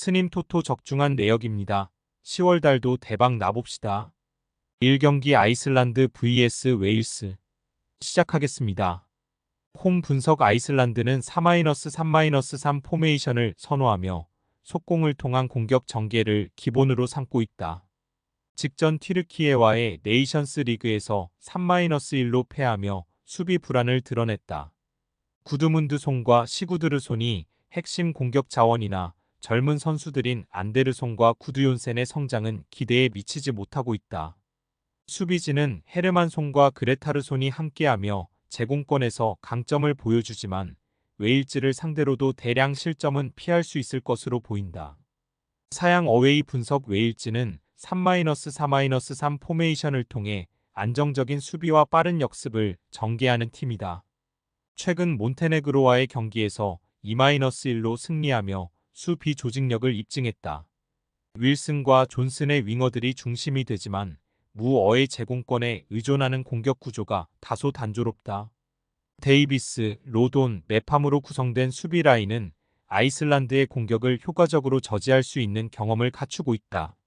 스님 토토 적중한 내역입니다. 10월 달도 대박 나봅시다. 1경기 아이슬란드 vs 웨일스 시작하겠습니다. 홈 분석 아이슬란드는 4-3-3 포메이션을 선호하며 속공을 통한 공격 전개를 기본으로 삼고 있다. 직전 튀르키예와의 네이션스 리그에서 3-1로 패하며 수비 불안을 드러냈다. 구드문드 손과 시구드르 손이 핵심 공격 자원이나 젊은 선수들인 안데르손과 구드욘센의 성장은 기대에 미치지 못하고 있다. 수비진은 헤르만 손과 그레타르 손이 함께하며 제공권에서 강점을 보여주지만 웨일즈를 상대로도 대량 실점은 피할 수 있을 것으로 보인다. 사양 어웨이 분석 웨일즈는 3-4-3 포메이션을 통해 안정적인 수비와 빠른 역습을 전개하는 팀이다. 최근 몬테네그로와의 경기에서 2-1로 승리하며 수비 조직력을 입증했다. 윌슨과 존슨의 윙어들이 중심이 되지만 무어의 제공권에 의존하는 공격 구조가 다소 단조롭다. 데이비스, 로돈, 메팜으로 구성된 수비 라인은 아이슬란드의 공격을 효과적으로 저지할 수 있는 경험을 갖추고 있다.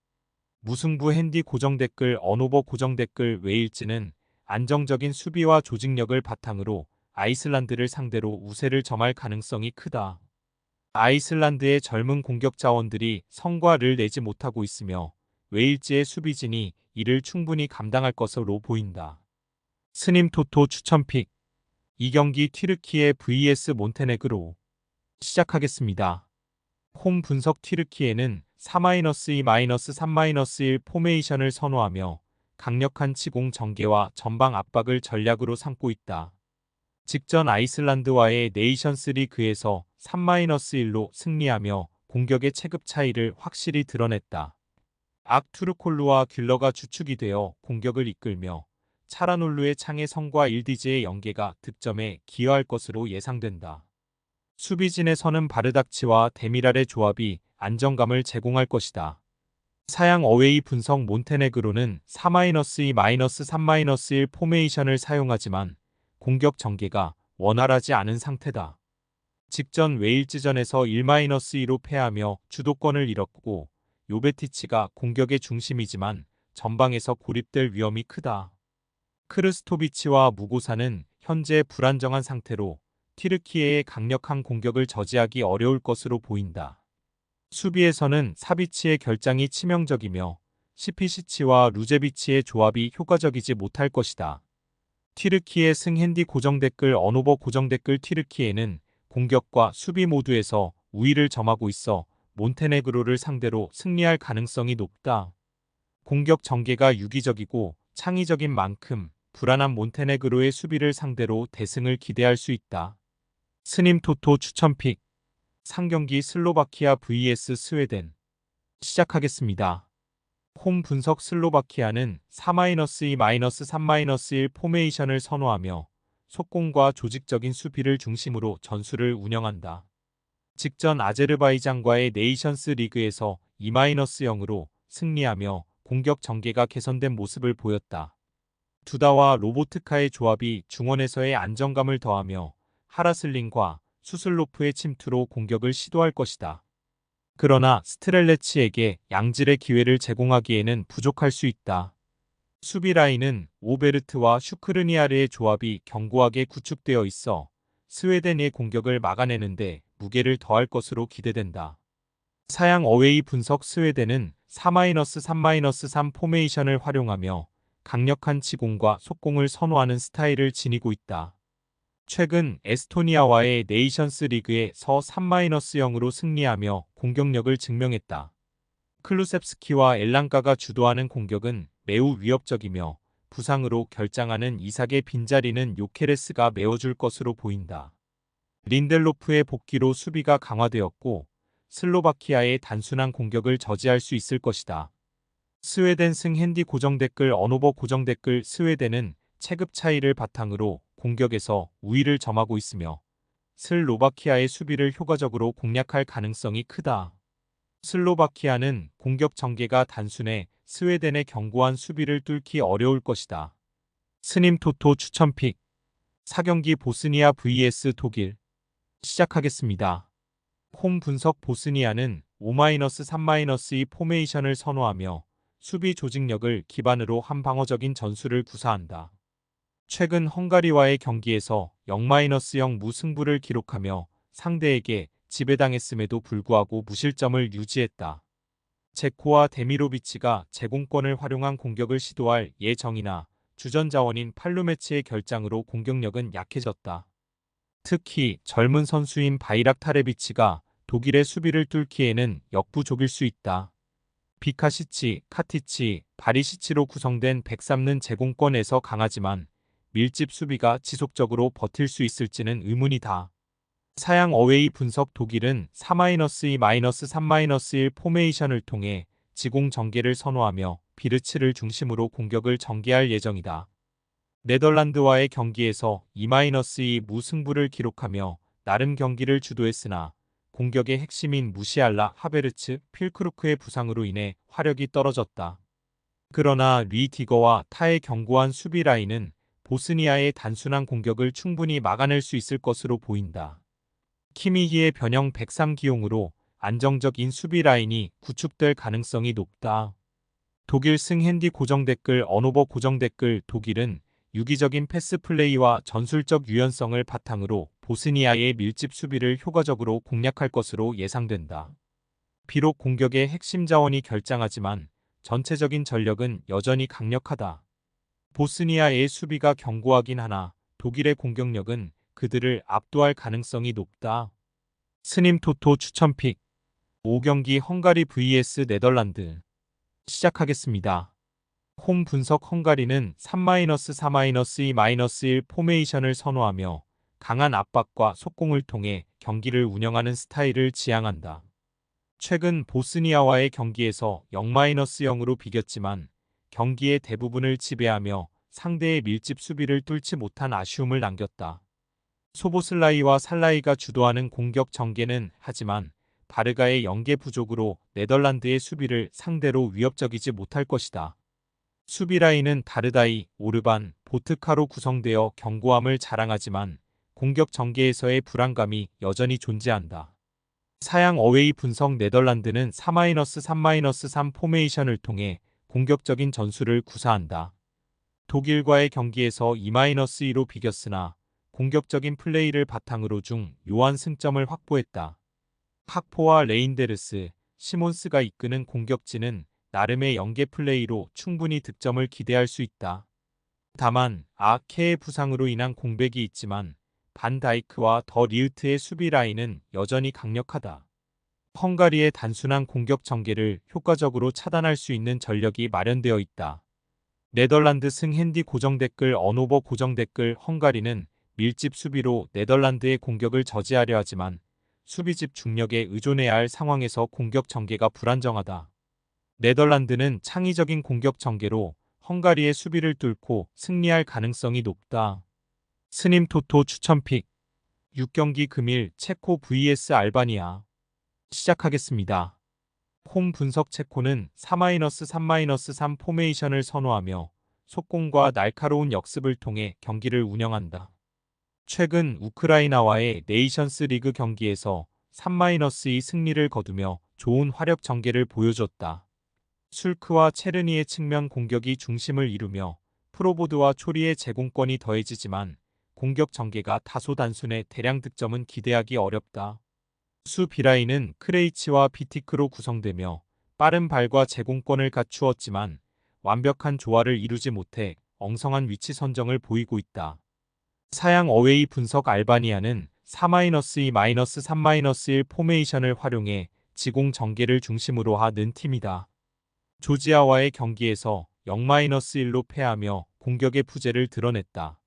무승부 핸디 고정 댓글 언오버 고정 댓글 웨일즈는 안정적인 수비와 조직력을 바탕으로 아이슬란드를 상대로 우세를 점할 가능성이 크다. 아이슬란드의 젊은 공격 자원들이 성과를 내지 못하고 있으며 웨일즈의 수비진이 이를 충분히 감당할 것으로 보인다. 스님 토토 추천픽 2경기 튀르키예 vs 몬테네그로 시작하겠습니다. 홈 분석 튀르키예는 4-2-3-1 포메이션을 선호하며 강력한 치공 전개와 전방 압박을 전략으로 삼고 있다. 직전 아이슬란드와의 네이션스 리그에서 3-1로 승리하며 공격의 체급 차이를 확실히 드러냈다. 악투르콜루와 귤러가 주축이 되어 공격을 이끌며 차라놀루의 창의 성과 일디즈의 연계가 득점에 기여할 것으로 예상된다. 수비진의 선은 바르닥치와 데미랄의 조합이 안정감을 제공할 것이다. 사양 어웨이 분석 몬테네그로는 4-2-3-1 포메이션을 사용하지만 공격 전개가 원활하지 않은 상태다. 직전 웨일즈전에서 1-2로 패하며 주도권을 잃었고 요베티치가 공격의 중심이지만 전방에서 고립될 위험이 크다. 크르스토비치와 무고사는 현재 불안정한 상태로 튀르키예의 강력한 공격을 저지하기 어려울 것으로 보인다. 수비에서는 사비치의 결장이 치명적이며 시피시치와 루제비치의 조합이 효과적이지 못할 것이다. 튀르키예 승핸디 고정 댓글 언오버 고정 댓글 튀르키예는 공격과 수비 모두에서 우위를 점하고 있어 몬테네그로를 상대로 승리할 가능성이 높다. 공격 전개가 유기적이고 창의적인 만큼 불안한 몬테네그로의 수비를 상대로 대승을 기대할 수 있다. 스님 토토 추천픽 3경기 슬로바키아 vs 스웨덴 시작하겠습니다. 홈 분석 슬로바키아는 4-2-3-1 포메이션을 선호하며 속공과 조직적인 수비를 중심으로 전술을 운영한다. 직전 아제르바이잔과의 네이션스 리그에서 2-0으로 승리하며 공격 전개가 개선된 모습을 보였다. 두다와 로보트카의 조합이 중원에서의 안정감을 더하며 하라슬린과 수슬로프의 침투로 공격을 시도할 것이다. 그러나 스트렐레치에게 양질의 기회를 제공하기에는 부족할 수 있다. 수비 라인은 오베르트와 슈크르니아르의 조합이 견고하게 구축되어 있어 스웨덴의 공격을 막아내는데 무게를 더할 것으로 기대된다. 사양 어웨이 분석 스웨덴은 4-3-3 포메이션을 활용하며 강력한 치공과 속공을 선호하는 스타일을 지니고 있다. 최근 에스토니아와의 네이션스 리그에서 3-0으로 승리하며 공격력을 증명했다. 클루셉스키와 엘랑카가 주도하는 공격은 매우 위협적이며 부상으로 결장하는 이삭의 빈자리는 요케레스가 메워줄 것으로 보인다. 린델로프의 복귀로 수비가 강화되었고 슬로바키아의 단순한 공격을 저지할 수 있을 것이다. 스웨덴 승핸디 고정 댓글 언오버 고정 댓글 스웨덴은 체급 차이를 바탕으로 공격에서 우위를 점하고 있으며 슬로바키아의 수비를 효과적으로 공략할 가능성이 크다. 슬로바키아는 공격 전개가 단순해 스웨덴의 견고한 수비를 뚫기 어려울 것이다. 스님 토토 추천픽 4경기 보스니아 vs 독일 시작하겠습니다. 홈 분석 보스니아는 5-3-2 포메이션을 선호하며 수비 조직력을 기반으로 한 방어적인 전술을 구사한다. 최근 헝가리와의 경기에서 0-0 무승부를 기록하며 상대에게 지배당했음에도 불구하고 무실점을 유지했다. 제코와 데미로비치가 제공권을 활용한 공격을 시도할 예정이나 주전 자원인 팔루메치의 결장으로 공격력은 약해졌다. 특히 젊은 선수인 바이락타레비치가 독일의 수비를 뚫기에는 역부족일 수 있다. 비카시치, 카티치, 바리시치로 구성된 103는 제공권에서 강하지만 밀집 수비가 지속적으로 버틸 수 있을지는 의문이다. 사양 어웨이 분석 독일은 4-2-3-1 포메이션을 통해 지공 전개를 선호하며 비르츠를 중심으로 공격을 전개할 예정이다. 네덜란드와의 경기에서 2-2 무승부를 기록하며 나름 경기를 주도했으나 공격의 핵심인 무시알라, 하베르츠, 필크루크의 부상으로 인해 화력이 떨어졌다. 그러나 리디거와 타의 견고한 수비 라인은 보스니아의 단순한 공격을 충분히 막아낼 수 있을 것으로 보인다. 키미히의 변형 103 기용으로 안정적인 수비 라인이 구축될 가능성이 높다. 독일 승핸디 고정댓글 언오버 고정댓글 독일은 유기적인 패스 플레이와 전술적 유연성을 바탕으로 보스니아의 밀집 수비를 효과적으로 공략할 것으로 예상된다. 비록 공격의 핵심 자원이 결장하지만 전체적인 전력은 여전히 강력하다. 보스니아의 수비가 견고하긴 하나 독일의 공격력은 그들을 압도할 가능성이 높다. 스님 토토 추천픽 5경기 헝가리 vs 네덜란드 시작하겠습니다. 홈 분석 헝가리는 3-4-2-1 포메이션을 선호하며 강한 압박과 속공을 통해 경기를 운영하는 스타일을 지향한다. 최근 보스니아와의 경기에서 0-0으로 비겼지만 경기의 대부분을 지배하며 상대의 밀집 수비를 뚫지 못한 아쉬움을 남겼다. 소보슬라이와 살라이가 주도하는 공격 전개는 하지만 바르가의 연계 부족으로 네덜란드의 수비를 상대로 위협적이지 못할 것이다. 수비 라인은 다르다이, 오르반, 보트카로 구성되어 견고함을 자랑하지만 공격 전개에서의 불안감이 여전히 존재한다. 사양 어웨이 분석 네덜란드는 4-3-3 포메이션을 통해 공격적인 전술을 구사한다. 독일과의 경기에서 2-2로 비겼으나 공격적인 플레이를 바탕으로 중요한 승점을 확보했다. 학포와 레인데르스, 시몬스가 이끄는 공격진은 나름의 연계 플레이로 충분히 득점을 기대할 수 있다. 다만 아케의 부상으로 인한 공백이 있지만 반 다이크와 더 리우트의 수비 라인은 여전히 강력하다. 헝가리의 단순한 공격 전개를 효과적으로 차단할 수 있는 전력이 마련되어 있다. 네덜란드 승핸디 고정댓글 언오버 고정댓글 헝가리는 밀집 수비로 네덜란드의 공격을 저지하려 하지만 수비집 중력에 의존해야 할 상황에서 공격 전개가 불안정하다. 네덜란드는 창의적인 공격 전개로 헝가리의 수비를 뚫고 승리할 가능성이 높다. 스님 토토 추천픽 6경기 금일 체코 vs 알바니아 시작하겠습니다. 홈 분석 체코는 4-3-3 포메이션을 선호하며 속공과 날카로운 역습을 통해 경기를 운영한다. 최근 우크라이나와의 네이션스 리그 경기에서 3-2 승리를 거두며 좋은 화력 전개를 보여줬다. 술크와 체르니의 측면 공격이 중심을 이루며 프로보드와 초리의 제공권이 더해지지만 공격 전개가 다소 단순해 대량 득점은 기대하기 어렵다. 수 비라인은 크레이치와 비티크로 구성되며 빠른 발과 제공권을 갖추었지만 완벽한 조화를 이루지 못해 엉성한 위치 선정을 보이고 있다. 사양 어웨이 분석 알바니아는 4-2-3-1 포메이션을 활용해 지공 전개를 중심으로 하는 팀이다. 조지아와의 경기에서 0-1로 패하며 공격의 부재를 드러냈다.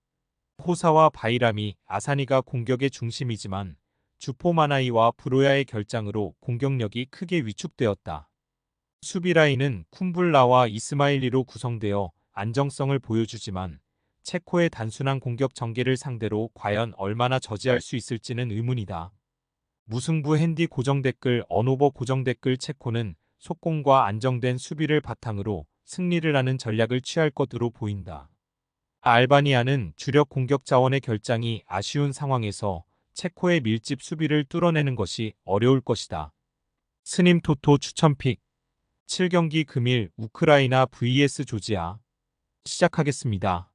호사와 바이람이 아사니가 공격의 중심이지만 주포마나이와 브로야의 결장으로 공격력이 크게 위축되었다. 수비 라인은 쿰블라와 이스마일리로 구성되어 안정성을 보여주지만 체코의 단순한 공격 전개를 상대로 과연 얼마나 저지할 수 있을지는 의문이다. 무승부 핸디 고정댓글 언오버 고정댓글 체코는 속공과 안정된 수비를 바탕으로 승리를 하는 전략을 취할 것으로 보인다. 알바니아는 주력 공격 자원의 결장이 아쉬운 상황에서 체코의 밀집 수비를 뚫어내는 것이 어려울 것이다. 스님 토토 추천픽 7경기 금일 우크라이나 vs 조지아 시작하겠습니다.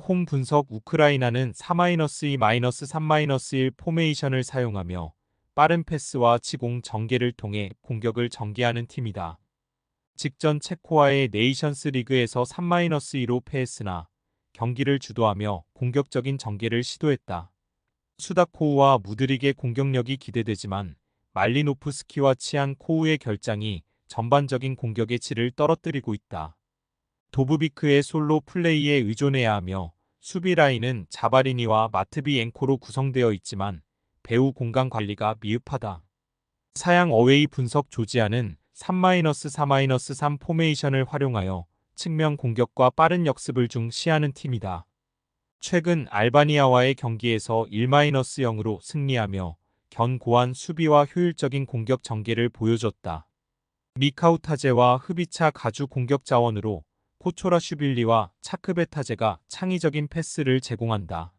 홈 분석 우크라이나는 4-2-3-1 포메이션을 사용하며 빠른 패스와 지공 전개를 통해 공격을 전개하는 팀이다. 직전 체코와의 네이션스 리그에서 3-2로 패했으나 경기를 주도하며 공격적인 전개를 시도했다. 수다코우와 무드릭의 공격력이 기대되지만 말리노프스키와 치안 코우의 결장이 전반적인 공격의 질을 떨어뜨리고 있다. 도브비크의 솔로 플레이에 의존해야 하며 수비 라인은 자바리니와 마트비엔코로 구성되어 있지만 배후 공간 관리가 미흡하다. 사양 어웨이 분석 조지아는 3-4-3 포메이션을 활용하여 측면 공격과 빠른 역습을 중시하는 팀이다. 최근 알바니아와의 경기에서 1-0으로 승리하며 견고한 수비와 효율적인 공격 전개를 보여줬다. 미카우타제와 흐비차 가주 공격 자원으로 코초라슈빌리와 차크베타제가 창의적인 패스를 제공한다.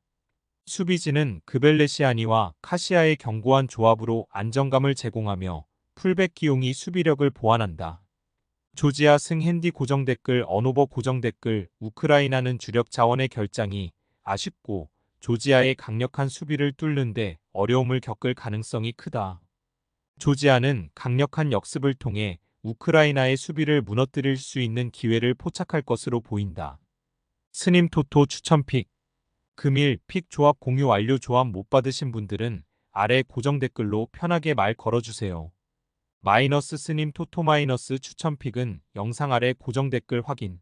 수비진은 그벨레시아니와 카시아의 견고한 조합으로 안정감을 제공하며 풀백 기용이 수비력을 보완한다. 조지아 승 핸디 고정 댓글 언오버 고정 댓글 우크라이나는 주력 자원의 결장이 아쉽고 조지아의 강력한 수비를 뚫는데 어려움을 겪을 가능성이 크다. 조지아는 강력한 역습을 통해 우크라이나의 수비를 무너뜨릴 수 있는 기회를 포착할 것으로 보인다. 스님 토토 추천픽 금일 픽 조합 공유 완료. 조합 못 받으신 분들은 아래 고정 댓글로 편하게 말 걸어주세요. 마이너스 스님 토토 마이너스 추천픽은 영상 아래 고정 댓글 확인.